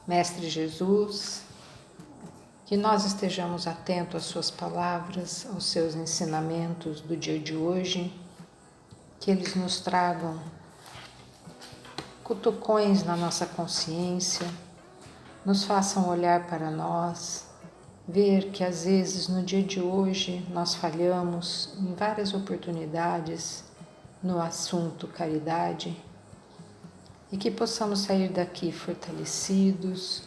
Mestre Jesus, que nós estejamos atentos às suas palavras, aos seus ensinamentos do dia de hoje, que eles nos tragam cutucões na nossa consciência, nos façam olhar para nós, ver que às vezes no dia de hoje nós falhamos em várias oportunidades no assunto caridade e que possamos sair daqui fortalecidos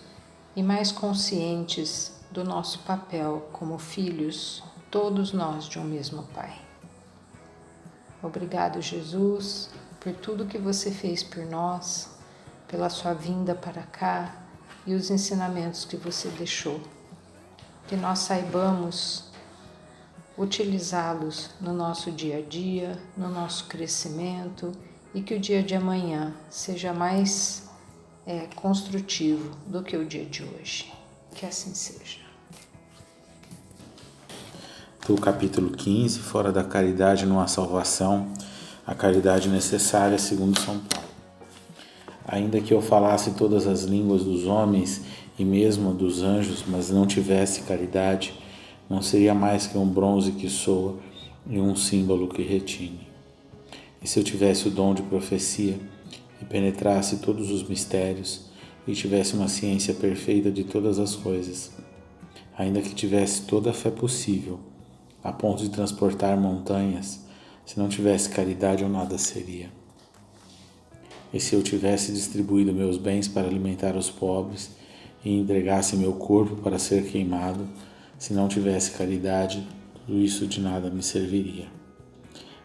e mais conscientes do nosso papel como filhos, todos nós de um mesmo Pai. Obrigado, Jesus, por tudo que você fez por nós, pela sua vinda para cá e os ensinamentos que você deixou. Que nós saibamos utilizá-los no nosso dia a dia, no nosso crescimento e que o dia de amanhã seja mais construtivo do que o dia de hoje. Que assim seja. Do capítulo 15, fora da caridade não há salvação, a caridade necessária segundo São Paulo. Ainda que eu falasse todas as línguas dos homens e mesmo dos anjos, mas não tivesse caridade, não seria mais que um bronze que soa e um símbolo que retine. E se eu tivesse o dom de profecia e penetrasse todos os mistérios e tivesse uma ciência perfeita de todas as coisas, ainda que tivesse toda a fé possível, a ponto de transportar montanhas, se não tivesse caridade eu nada seria. E se eu tivesse distribuído meus bens para alimentar os pobres e entregasse meu corpo para ser queimado, se não tivesse caridade, tudo isso de nada me serviria.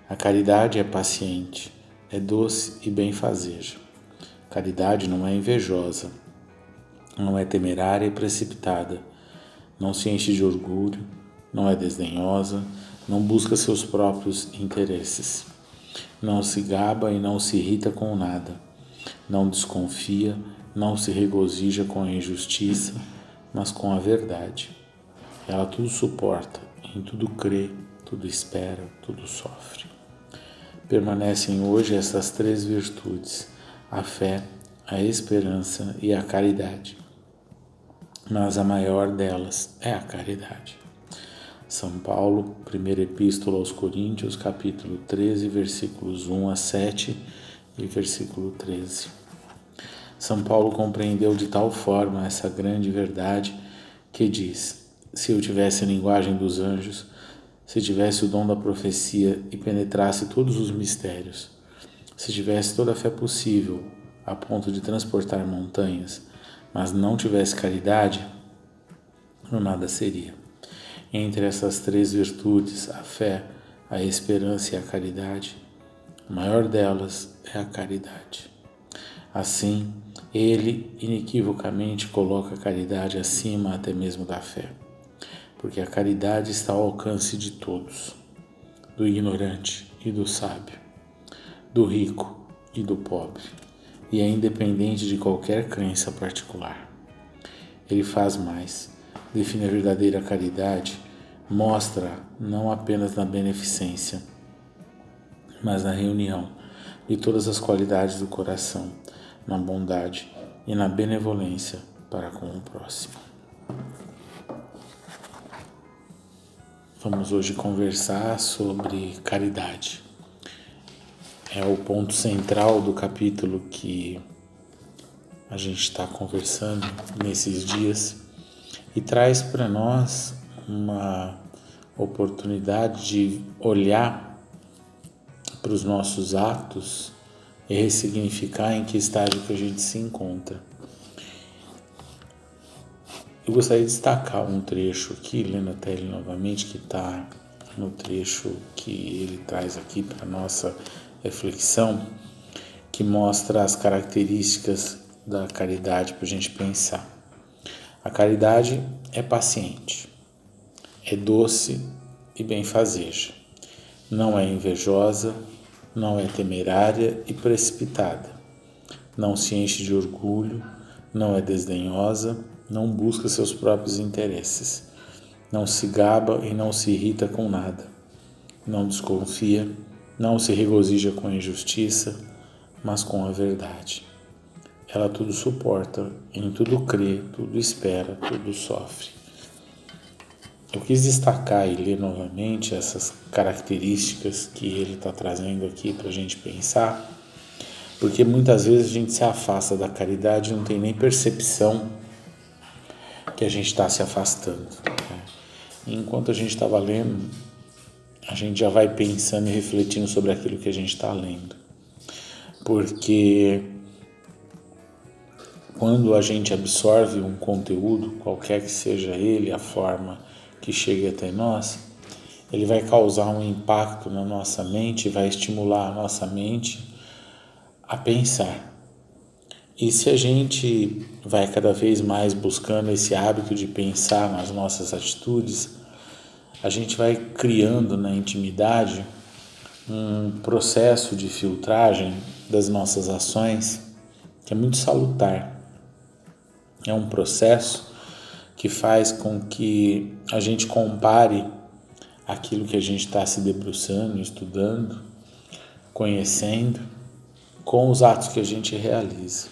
A caridade é paciente, é doce e benfazeja. Caridade não é invejosa, não é temerária e precipitada, não se enche de orgulho, não é desdenhosa, não busca seus próprios interesses, não se gaba e não se irrita com nada, não desconfia, não se regozija com a injustiça, mas com a verdade. Ela tudo suporta, em tudo crê, tudo espera, tudo sofre. Permanecem hoje essas três virtudes, a fé, a esperança e a caridade. Mas a maior delas é a caridade. São Paulo, primeira epístola aos Coríntios, capítulo 13, versículos 1 a 7 e versículo 13. São Paulo compreendeu de tal forma essa grande verdade que diz: se eu tivesse a linguagem dos anjos, se tivesse o dom da profecia e penetrasse todos os mistérios, se tivesse toda a fé possível a ponto de transportar montanhas, mas não tivesse caridade, eu nada seria. Entre essas três virtudes, a fé, a esperança e a caridade, a maior delas é a caridade. Assim, ele inequivocamente coloca a caridade acima até mesmo da fé, porque a caridade está ao alcance de todos, do ignorante e do sábio, do rico e do pobre, e é independente de qualquer crença particular. Ele faz mais, define a verdadeira caridade, mostra não apenas na beneficência, mas na reunião de todas as qualidades do coração, na bondade e na benevolência para com o próximo. Vamos hoje conversar sobre caridade. É o ponto central do capítulo que a gente está conversando nesses dias e traz para nós uma oportunidade de olhar para os nossos atos e ressignificar em que estágio que a gente se encontra. Eu gostaria de destacar um trecho aqui, lendo até ele novamente, que está no trecho que ele traz aqui para a nossa reflexão, que mostra as características da caridade para a gente pensar. A caridade é paciente, é doce e benfazeja, não é invejosa, não é temerária e precipitada, não se enche de orgulho, não é desdenhosa, não busca seus próprios interesses, não se gaba e não se irrita com nada, não desconfia, não se regozija com a injustiça, mas com a verdade. ela tudo suporta, em tudo crê, tudo espera, tudo sofre. Eu quis destacar e ler novamente essas características que ele está trazendo aqui para a gente pensar, porque muitas vezes a gente se afasta da caridade e não tem nem percepção que a gente está se afastando. E enquanto a gente estava lendo, a gente já vai pensando e refletindo sobre aquilo que a gente está lendo. Porque quando a gente absorve um conteúdo, qualquer que seja ele, a forma que chegue até nós, ele vai causar um impacto na nossa mente, vai estimular a nossa mente a pensar. E se a gente vai cada vez mais buscando esse hábito de pensar nas nossas atitudes, a gente vai criando na intimidade um processo de filtragem das nossas ações que é muito salutar. É um processo que faz com que a gente compare aquilo que a gente está se debruçando, estudando, conhecendo, com os atos que a gente realiza.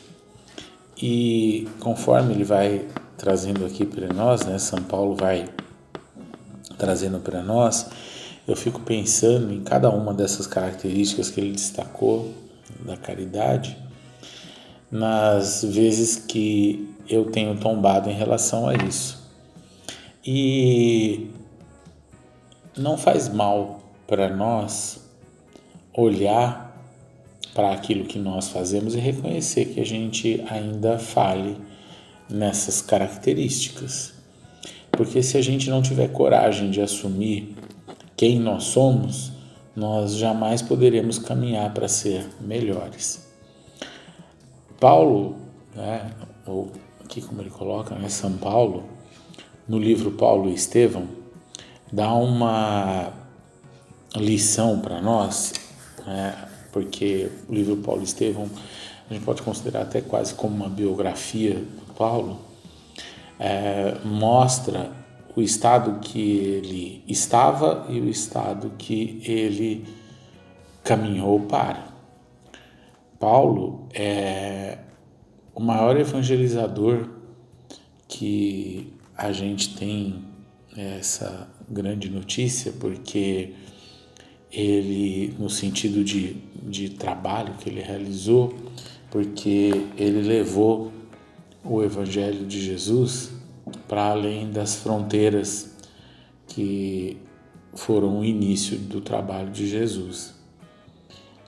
E conforme ele vai trazendo aqui para nós, São Paulo vai trazendo para nós, eu fico pensando em cada uma dessas características que ele destacou da caridade, nas vezes que eu tenho tombado em relação a isso. E não faz mal para nós olhar para aquilo que nós fazemos e reconhecer que a gente ainda falhe nessas características. Porque se a gente não tiver coragem de assumir quem nós somos, nós jamais poderemos caminhar para ser melhores. Paulo, ou aqui como ele coloca, São Paulo, no livro Paulo e Estevão, dá uma lição para nós, porque o livro Paulo e Estevão a gente pode considerar até quase como uma biografia do Paulo, mostra o estado que ele estava e o estado que ele caminhou para. Paulo é o maior evangelizador que a gente tem essa grande notícia, porque ele, no sentido de trabalho que ele realizou, porque ele levou o Evangelho de Jesus para além das fronteiras que foram o início do trabalho de Jesus.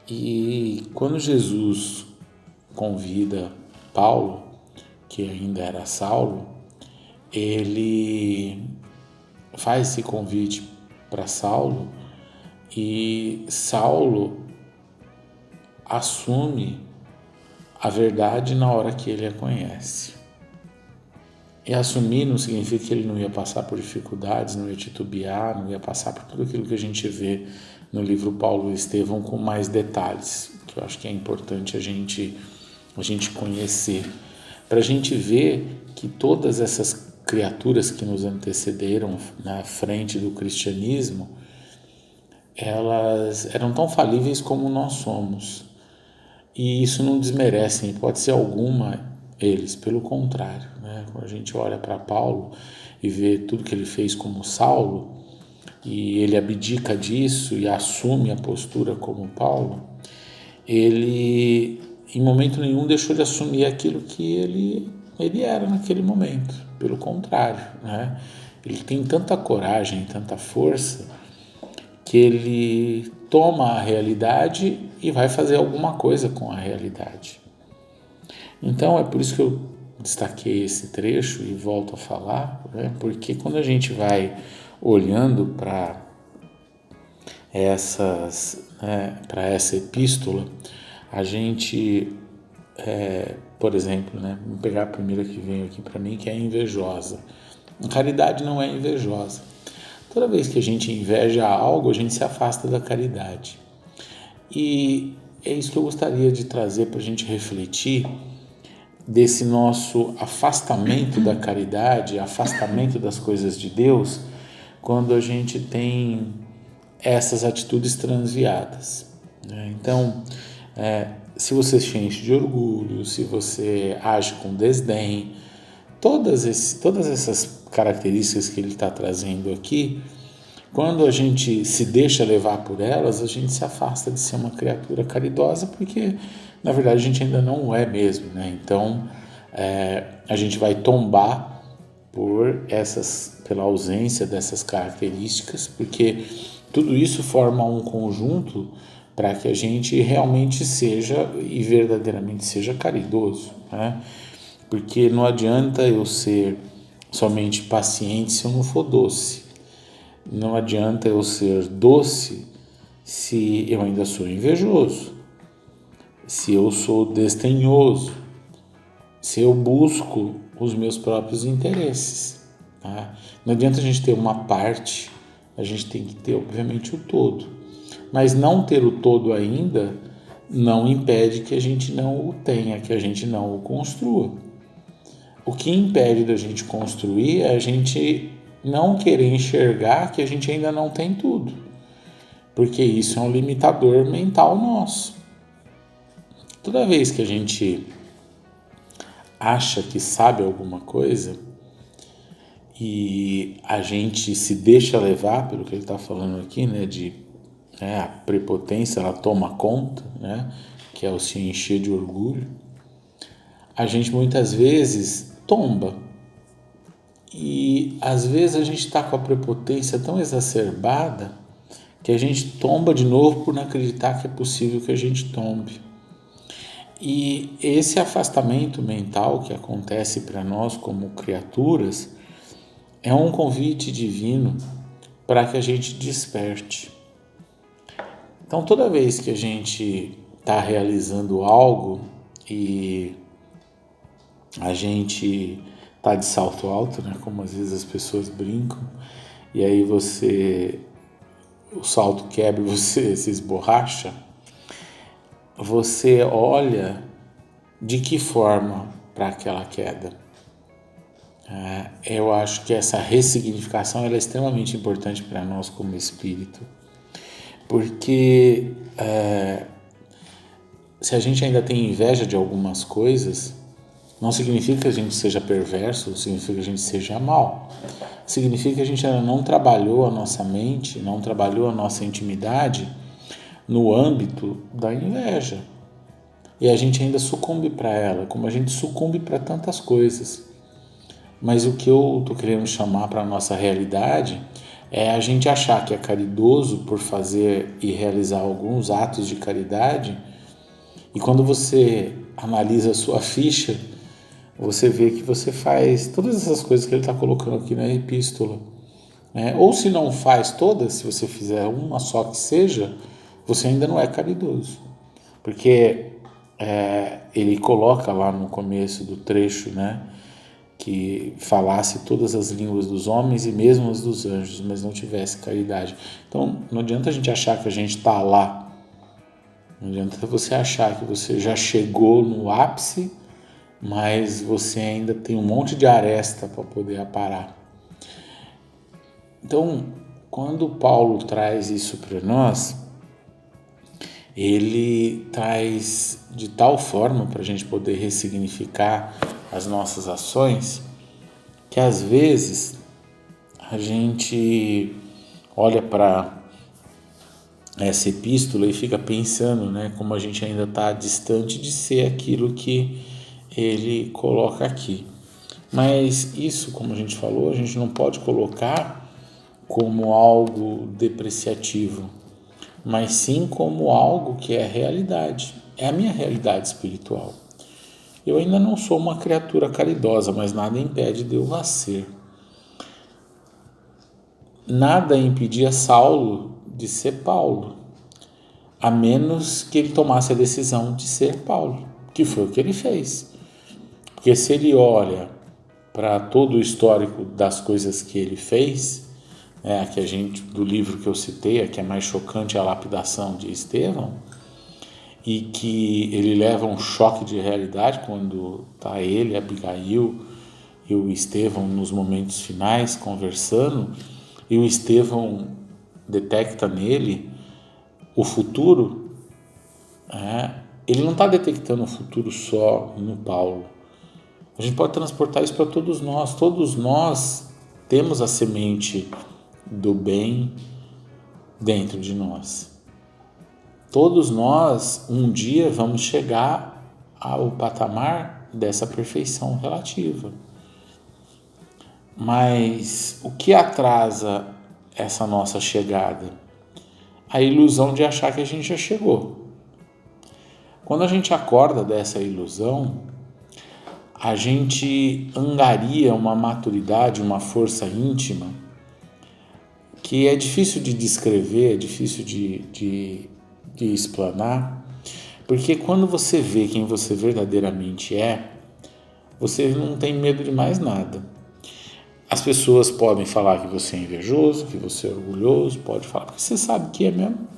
E quando Jesus convida Paulo, que ainda era Saulo, ele faz esse convite para Saulo e Saulo assume a verdade na hora que ele a conhece. E assumir não significa que ele não ia passar por dificuldades, não ia titubear, não ia passar por tudo aquilo que a gente vê no livro Paulo e Estevão com mais detalhes, que eu acho que é importante a gente conhecer, para a gente ver que todas essas criaturas que nos antecederam na frente do cristianismo, elas eram tão falíveis como nós somos. E isso não desmerece, em hipótese alguma, eles, pelo contrário, Quando a gente olha para Paulo e vê tudo que ele fez como Saulo, e ele abdica disso e assume a postura como Paulo, ele em momento nenhum deixou de assumir aquilo que ele era naquele momento, pelo contrário, Ele tem tanta coragem, tanta força, que ele toma a realidade e vai fazer alguma coisa com a realidade. Então é por isso que eu destaquei esse trecho e volto a falar, porque quando a gente vai olhando para essa epístola, a gente, por exemplo, vamos pegar a primeira que veio aqui para mim, que é invejosa. A caridade não é invejosa. Toda vez que a gente inveja algo, a gente se afasta da caridade. E é isso que eu gostaria de trazer para a gente refletir, desse nosso afastamento da caridade, afastamento das coisas de Deus, quando a gente tem essas atitudes transviadas. Então, Se você se enche de orgulho, se você age com desdém, todas essas características que ele está trazendo aqui, quando a gente se deixa levar por elas, a gente se afasta de ser uma criatura caridosa, porque na verdade a gente ainda não é mesmo, né? Então a gente vai tombar pela ausência dessas características, porque tudo isso forma um conjunto para que a gente realmente seja e verdadeiramente seja caridoso, né? Porque não adianta eu ser somente paciente se eu não for doce. Não adianta eu ser doce se eu ainda sou invejoso, se eu sou desdenhoso, se eu busco os meus próprios interesses. Tá? Não adianta a gente ter uma parte, a gente tem que ter, obviamente, o todo. Mas não ter o todo ainda não impede que a gente não o tenha, que a gente não o construa. O que impede da gente construir é a gente não querer enxergar que a gente ainda não tem tudo, porque isso é um limitador mental nosso. Toda vez que a gente acha que sabe alguma coisa e a gente se deixa levar pelo que ele está falando aqui, né, a prepotência, ela toma conta, né, que é o se encher de orgulho, a gente muitas vezes tomba. E às vezes a gente está com a prepotência tão exacerbada que a gente tomba de novo por não acreditar que é possível que a gente tombe. E esse afastamento mental que acontece para nós como criaturas é um convite divino para que a gente desperte. Então, toda vez que a gente está realizando algo e a gente está de salto alto, né? Como às vezes as pessoas brincam, e aí o salto quebra e você se esborracha, você olha de que forma para aquela queda. Eu acho que essa ressignificação ela é extremamente importante para nós como espírito, porque se a gente ainda tem inveja de algumas coisas, não significa que a gente seja perverso, não significa que a gente seja mau. Significa que a gente ainda não trabalhou a nossa mente, não trabalhou a nossa intimidade no âmbito da inveja. E a gente ainda sucumbe para ela, como a gente sucumbe para tantas coisas. Mas o que eu estou querendo chamar para a nossa realidade é a gente achar que é caridoso por fazer e realizar alguns atos de caridade, e quando você analisa a sua ficha, você vê que você faz todas essas coisas que ele está colocando aqui na epístola. Ou se não faz todas, se você fizer uma só que seja, você ainda não é caridoso. Porque ele coloca lá no começo do trecho, né, que falasse todas as línguas dos homens e mesmo as dos anjos, mas não tivesse caridade. Então, não adianta a gente achar que a gente está lá. Não adianta você achar que você já chegou no ápice, mas você ainda tem um monte de aresta para poder aparar. Então, quando Paulo traz isso para nós, ele traz de tal forma para a gente poder ressignificar as nossas ações, que às vezes a gente olha para essa epístola e fica pensando, né, como a gente ainda está distante de ser aquilo que ele coloca aqui. Mas isso, como a gente falou, a gente não pode colocar como algo depreciativo, mas sim como algo que é realidade, é a minha realidade espiritual. Eu ainda não sou uma criatura caridosa, mas nada impede de eu a ser. Nada impedia Saulo de ser Paulo, a menos que ele tomasse a decisão de ser Paulo, que foi o que ele fez. Porque se ele olha para todo o histórico das coisas que ele fez, que a gente, do livro que eu citei, a que é mais chocante é a lapidação de Estevão, e que ele leva um choque de realidade quando está ele, Abigail e o Estevão nos momentos finais conversando, e o Estevão detecta nele o futuro, ele não está detectando o futuro só no Paulo. A gente pode transportar isso para todos nós. Todos nós temos a semente do bem dentro de nós. Todos nós, um dia, vamos chegar ao patamar dessa perfeição relativa. Mas o que atrasa essa nossa chegada? A ilusão de achar que a gente já chegou. Quando a gente acorda dessa ilusão, a gente angaria uma maturidade, uma força íntima que é difícil de descrever, é difícil de explanar, porque quando você vê quem você verdadeiramente é, você não tem medo de mais nada. As pessoas podem falar que você é invejoso, que você é orgulhoso, pode falar, porque você sabe que é mesmo.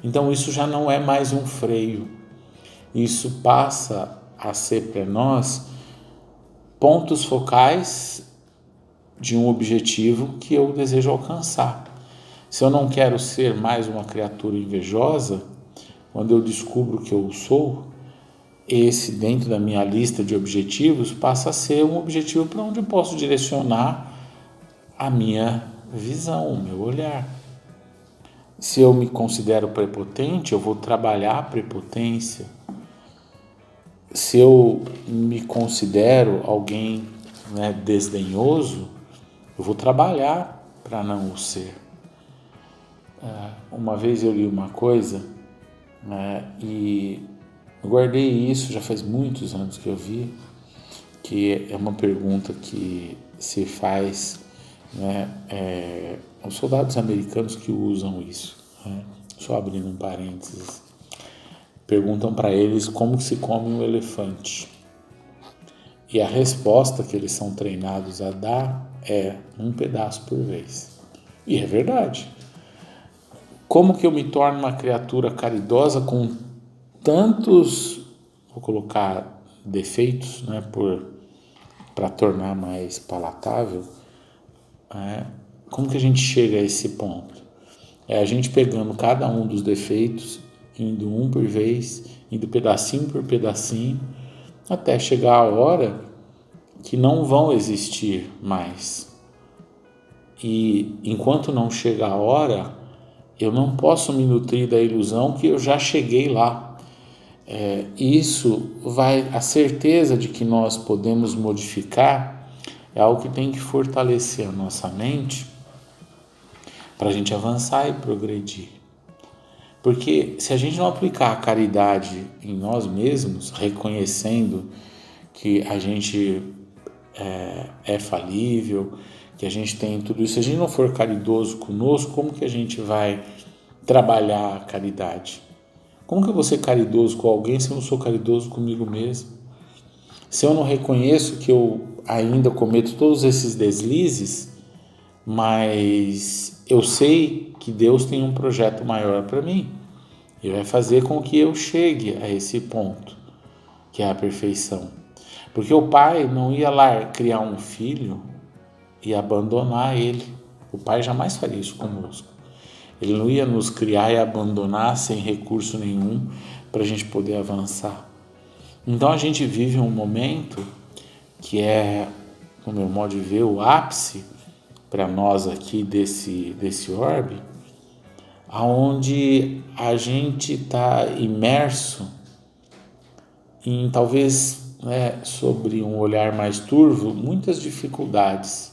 Então isso já não é mais um freio. Isso passa a ser para nós pontos focais de um objetivo que eu desejo alcançar. Se eu não quero ser mais uma criatura invejosa, quando eu descubro que eu sou, esse dentro da minha lista de objetivos passa a ser um objetivo para onde eu posso direcionar a minha visão, o meu olhar. Se eu me considero prepotente, eu vou trabalhar a prepotência. Se eu me considero alguém, desdenhoso, eu vou trabalhar para não o ser. Uma vez eu li uma coisa, e eu guardei isso, já faz muitos anos que eu vi, que é uma pergunta que se faz, os soldados americanos que usam isso, só abrindo um parênteses, perguntam para eles como se come um elefante. E a resposta que eles são treinados a dar é um pedaço por vez. E é verdade. Como que eu me torno uma criatura caridosa com tantos, vou colocar defeitos, para tornar mais palatável? Como que a gente chega a esse ponto? É a gente pegando cada um dos defeitos, indo um por vez, indo pedacinho por pedacinho, até chegar a hora que não vão existir mais. E enquanto não chega a hora, eu não posso me nutrir da ilusão que eu já cheguei lá. A certeza de que nós podemos modificar é algo que tem que fortalecer a nossa mente para a gente avançar e progredir. Porque se a gente não aplicar a caridade em nós mesmos, reconhecendo que a gente é falível, que a gente tem tudo isso, se a gente não for caridoso conosco, como que a gente vai trabalhar a caridade? Como que eu vou ser caridoso com alguém se eu não sou caridoso comigo mesmo? Se eu não reconheço que eu ainda cometo todos esses deslizes, mas eu sei que Deus tem um projeto maior para mim e vai fazer com que eu chegue a esse ponto, que é a perfeição. Porque o pai não ia lá criar um filho e abandonar ele. O pai jamais faria isso conosco. Ele não ia nos criar e abandonar sem recurso nenhum para a gente poder avançar. Então a gente vive um momento que é, no meu modo de ver, o ápice para nós aqui desse orbe, onde a gente está imerso em, talvez, sobre um olhar mais turvo, muitas dificuldades,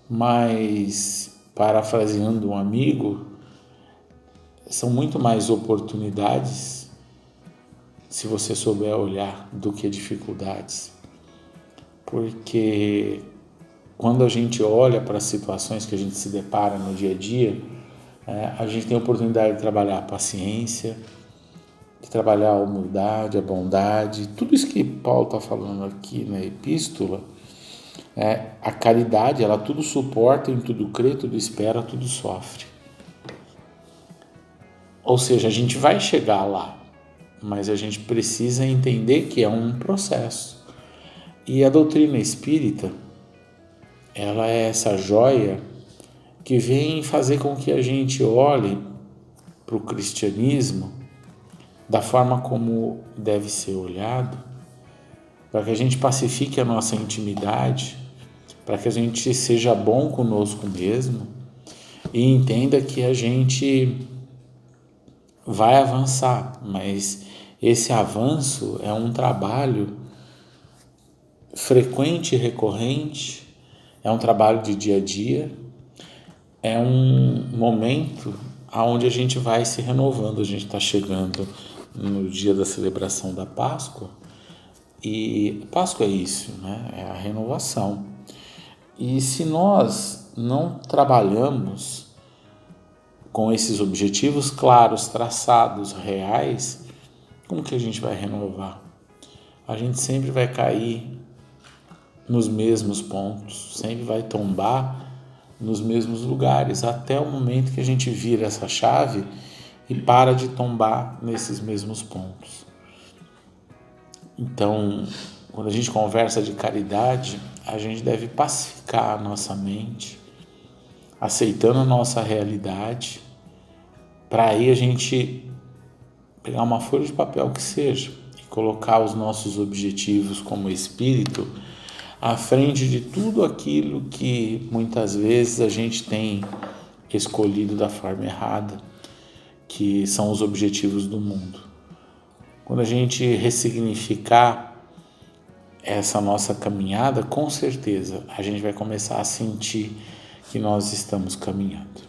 mas, parafraseando um amigo, são muito mais oportunidades se você souber olhar do que dificuldades, porque quando a gente olha para as situações que a gente se depara no dia a dia, a gente tem a oportunidade de trabalhar a paciência, de trabalhar a humildade, a bondade, tudo isso que Paulo está falando aqui na epístola. A caridade, ela tudo suporta, em tudo crê, tudo espera, tudo sofre. Ou seja, a gente vai chegar lá, mas a gente precisa entender que é um processo. E a doutrina espírita, ela é essa joia que vem fazer com que a gente olhe para o cristianismo da forma como deve ser olhado, para que a gente pacifique a nossa intimidade, para que a gente seja bom conosco mesmo e entenda que a gente vai avançar, mas esse avanço é um trabalho frequente e recorrente, é um trabalho de dia a dia, é um momento onde a gente vai se renovando. A gente está chegando no dia da celebração da Páscoa, e Páscoa é isso, né? É a renovação. E se nós não trabalhamos com esses objetivos claros, traçados, reais, como que a gente vai renovar? A gente sempre vai cair nos mesmos pontos, sempre vai tombar nos mesmos lugares, até o momento que a gente vira essa chave e para de tombar nesses mesmos pontos. Então, quando a gente conversa de caridade, a gente deve pacificar a nossa mente, aceitando a nossa realidade, para aí a gente pegar uma folha de papel que seja e colocar os nossos objetivos como espírito à frente de tudo aquilo que muitas vezes a gente tem escolhido da forma errada, que são os objetivos do mundo. Quando a gente ressignificar essa nossa caminhada, com certeza a gente vai começar a sentir que nós estamos caminhando.